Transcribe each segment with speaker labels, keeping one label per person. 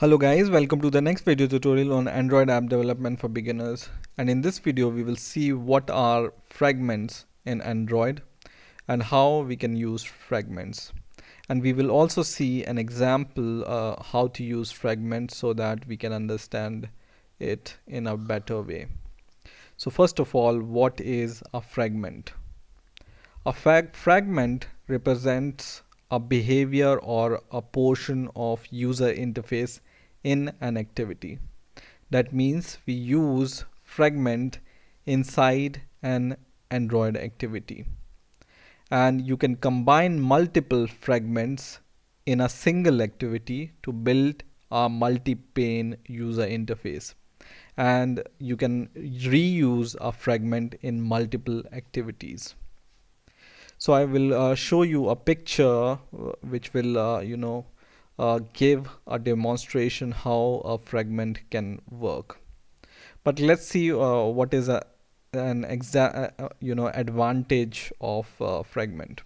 Speaker 1: Hello guys, welcome to the next video tutorial on Android app development for beginners. And in this video we will see what are fragments in Android and how we can use fragments. And we will also see an example how to use fragments so that we can understand it in a better way. So first of all, what is a fragment? A fragment represents a behavior or a portion of user interface in an activity. That means we use fragment inside an Android activity. And you can combine multiple fragments in a single activity to build a multi-pane user interface. And you can reuse a fragment in multiple activities. So I will show you a picture which will give a demonstration how a fragment can work. But let's see what is an advantage of fragment.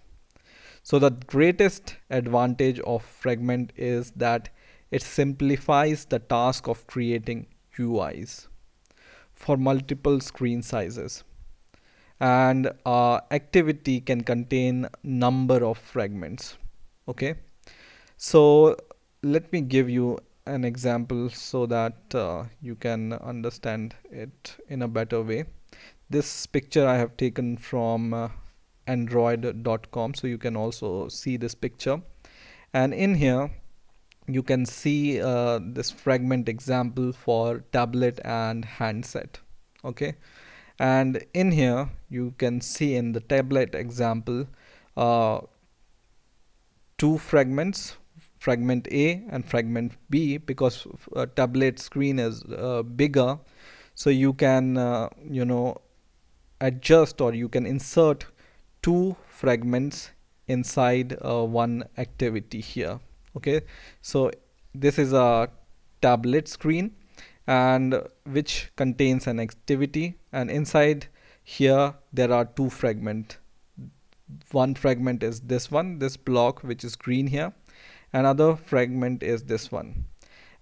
Speaker 1: So the greatest advantage of fragment is that it simplifies the task of creating UIs for multiple screen sizes, and activity can contain number of fragments. Okay, so let me give you an example so that you can understand it in a better way. This picture I have taken from android.com, so you can also see this picture, and in here you can see this fragment example for tablet and handset. Okay, and in here you can see in the tablet example uh, two fragments, fragment A and fragment B, because tablet screen is bigger, so you can adjust, or you can insert two fragments inside one activity here. Okay, so this is a tablet screen and which contains an activity, and inside here there are two fragments. One fragment is this block which is green here, another fragment is this one.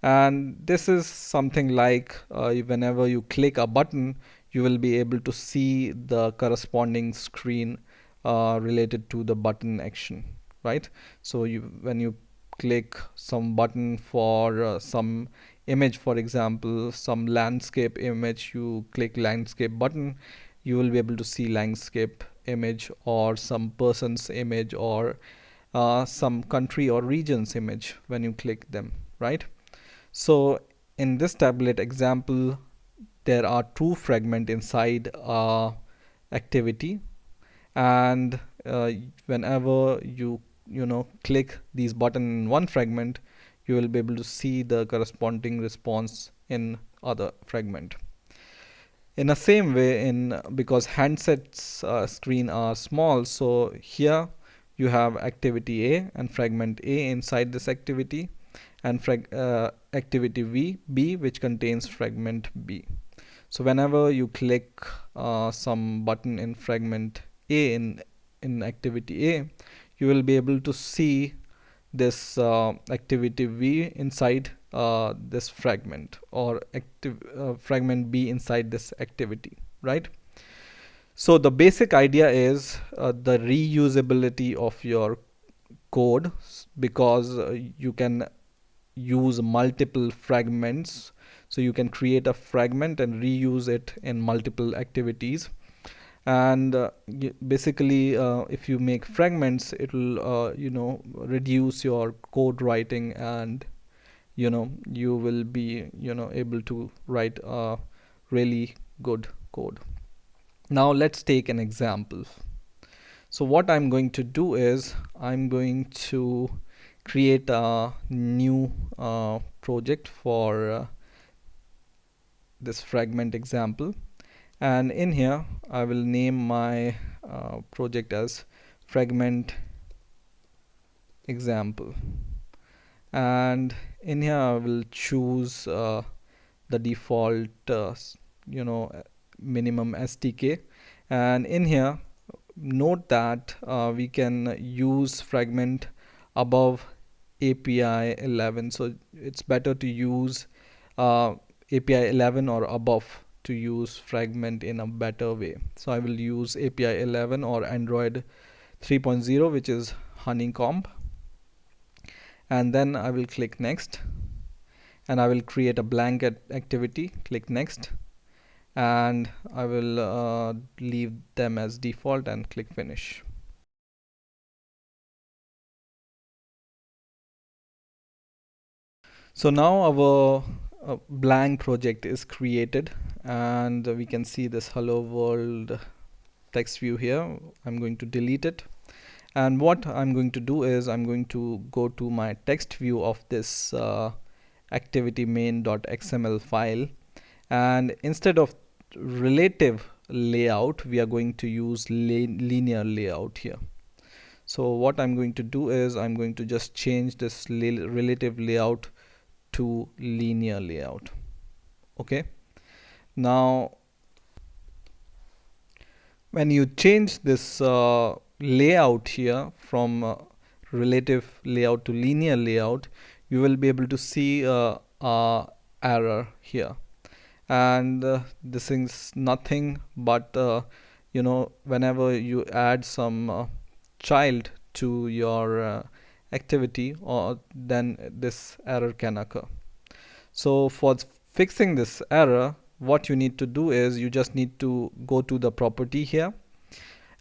Speaker 1: And this is something like whenever you click a button you will be able to see the corresponding screen related to the button action, right? So when you click some button for some image, for example some landscape image, you click landscape button, you will be able to see landscape image, or some person's image, or some country or region's image when you click them, right? So in this tablet example there are two fragments inside activity, and whenever you click these button in one fragment, you will be able to see the corresponding response in other fragment. In the same way, in because handsets screen are small, so here you have activity A and fragment A inside this activity, and activity B which contains fragment B. So whenever you click some button in fragment A in activity A, you will be able to see this activity V inside this fragment, or fragment B inside this activity, right? So the basic idea is the reusability of your code, because you can use multiple fragments. So you can create a fragment and reuse it in multiple activities. And basically if you make fragments, it will reduce your code writing, and you will be able to write a really good code. Now let's take an example. So what I'm going to do is I'm going to create a new project for this fragment example, and in here I will name my project as fragment example, and in here I will choose the default minimum SDK, and in here note that we can use fragment above API 11, so it's better to use API 11 or above to use Fragment in a better way. So I will use API 11 or Android 3.0, which is Honeycomb, and then I will click next, and I will create a blank activity. Click next, and I will leave them as default and click finish. So now our blank project is created, and we can see this hello world text view here. I'm going to delete it, and what I'm going to do is I'm going to go to my text view of this activity main.xml file, and instead of relative layout we are going to use linear layout here. So what I'm going to do is I'm going to just change this relative layout to linear layout. Okay, now when you change this layout here from relative layout to linear layout, you will be able to see a error here, and this is nothing but whenever you add some child to your activity, or then this error can occur. So for fixing this error, what you need to do is you just need to go to the property here,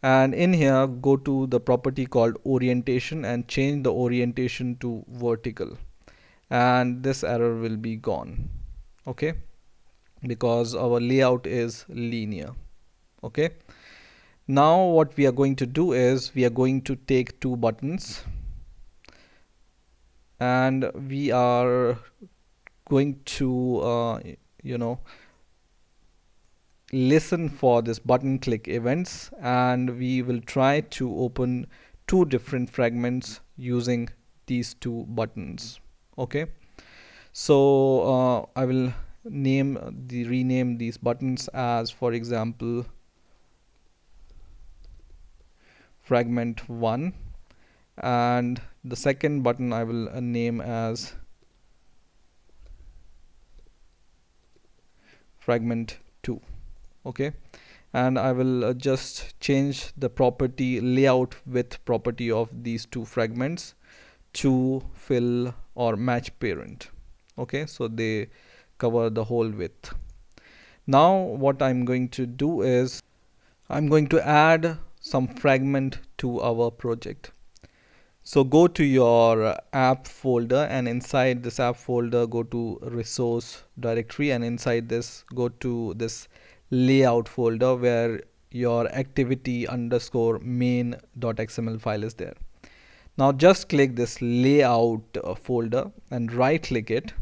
Speaker 1: and in here go to the property called orientation and change the orientation to vertical, and this error will be gone. Okay, because our layout is linear. Okay, now what we are going to do is we are going to take two buttons, and we are going to listen for this button click events, and we will try to open two different fragments using these two buttons. Okay, so I will rename these buttons as, for example, fragment 1, and the second button I will name as fragment 2. Okay, and I will just change the property layout width property of these two fragments to fill or match parent. Okay, so they cover the whole width. Now what I'm going to do is I'm going to add some fragment to our project. So go to your app folder, and inside this app folder go to resource directory, and inside this go to this layout folder where your activity underscore main.xml file is there. Now just click this layout folder and right click it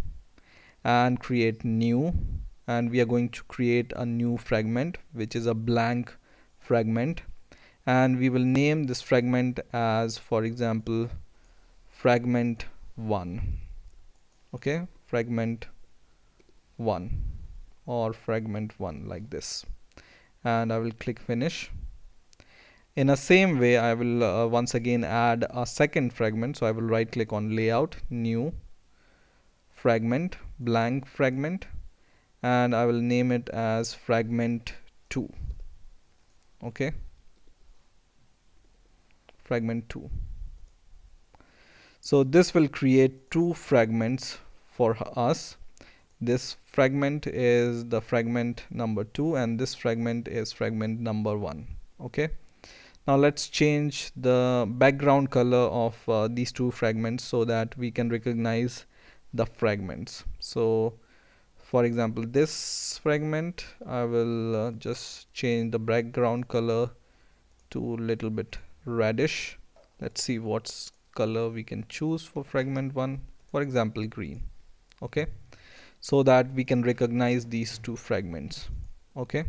Speaker 1: and create new, and we are going to create a new fragment which is a blank fragment, and we will name this fragment as, for example, fragment 1. Okay, fragment 1 or fragment 1 like this, and I will click finish. In the same way I will once again add a second fragment, so I will right click on layout, new fragment, blank fragment, and I will name it as fragment 2. Okay, fragment 2. So this will create two fragments for us. This fragment is the fragment number 2, and this fragment is fragment number 1. Okay, now let's change the background color of these two fragments so that we can recognize the fragments. So for example, this fragment I will just change the background color to a little bit reddish. Let's see what color we can choose for fragment 1, for example green. Okay, so that we can recognize these two fragments. Okay,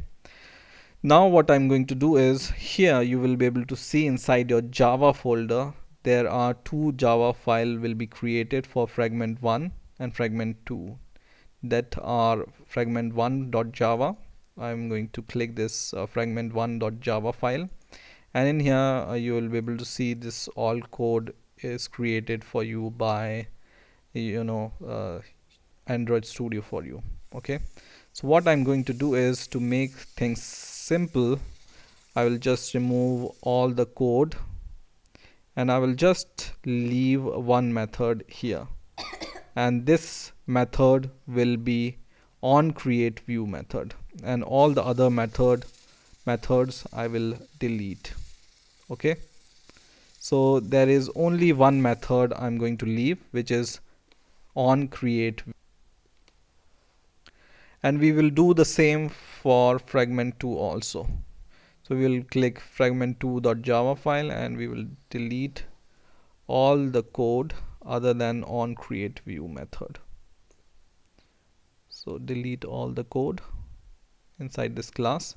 Speaker 1: now what I'm going to do is, here you will be able to see inside your Java folder there are two Java file will be created for fragment 1 and fragment 2, that are fragment1.java. I'm going to click this fragment1.java file, and in here you will be able to see this all code is created for you by Android Studio for you. Okay, so what I'm going to do is, to make things simple, I will just remove all the code and I will just leave one method here, and this method will be on create view method, and all the other methods I will delete. Okay, so there is only one method I'm going to leave, which is on create, and we will do the same for fragment2 also. So we will click fragment2.java file and we will delete all the code other than on create view method. So delete all the code inside this class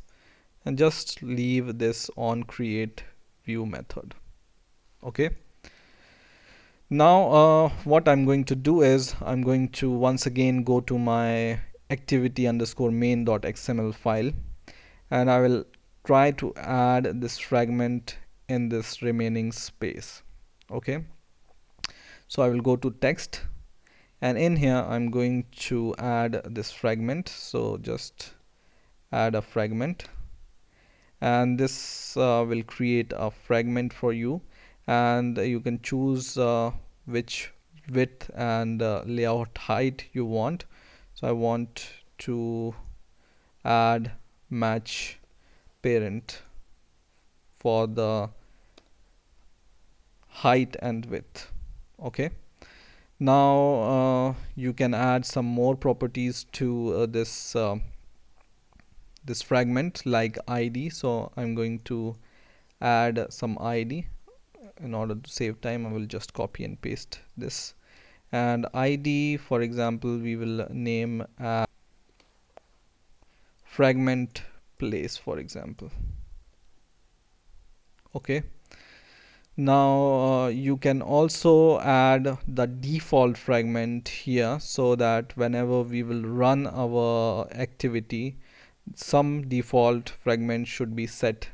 Speaker 1: and just leave this on create view method. Okay, now what I'm going to do is, I'm going to once again go to my activity underscore main.xml file, and I will try to add this fragment in this remaining space. Okay, so I will go to text, and in here I'm going to add this fragment. So just add a fragment, and this will create a fragment for you, and you can choose which width and layout height you want. So I want to add match parent for the height and width. Okay, now you can add some more properties to this fragment, like ID. So I'm going to add some ID. In order to save time, I will just copy and paste this, and ID, for example, we will name fragment place, for example. Okay, now you can also add the default fragment here, so that whenever we will run our activity, some default fragment should be set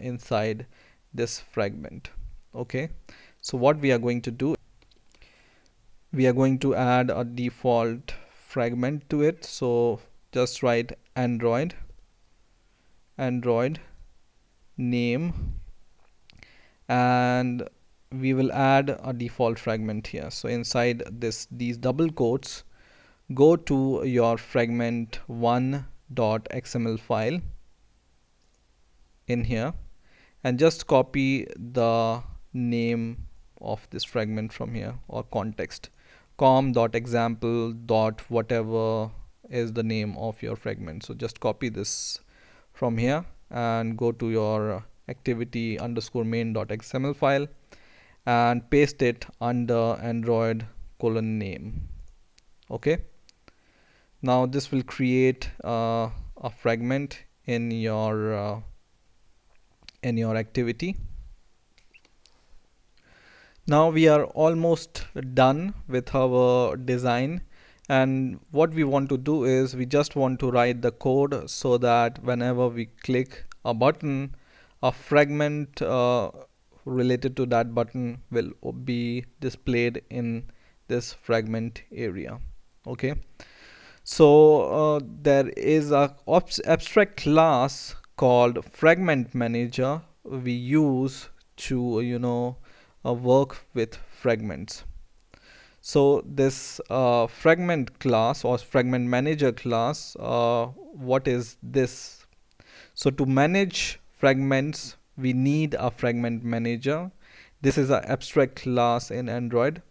Speaker 1: inside this fragment. Okay, so what we are going to do, we are going to add a default fragment to it. So just write Android name, and we will add a default fragment here. So inside these double quotes, go to your fragment1.xml file in here, and just copy the name of this fragment from here, or context, com.example dot whatever is the name of your fragment. So just copy this from here and go to your activity underscore main.xml file and paste it under Android :name. Okay, now this will create a fragment in your activity. Now we are almost done with our design, and what we want to do is, we just want to write the code so that whenever we click a button, a fragment related to that button will be displayed in this fragment area. Okay, so there is a abstract class called Fragment Manager we use to work with fragments. So this fragment class or fragment manager class, what is this? So to manage fragments, we need a fragment manager. This is an abstract class in Android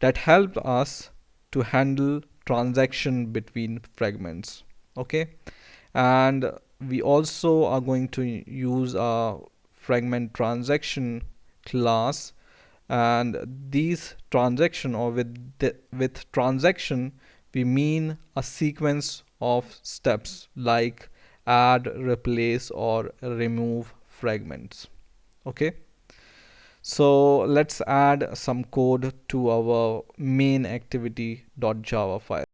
Speaker 1: that helps us to handle transaction between fragments. Okay, and we also are going to use a fragment transaction class, and these transaction, or with transaction we mean a sequence of steps like add, replace, or remove fragments. Okay, so let's add some code to our main activity.java file.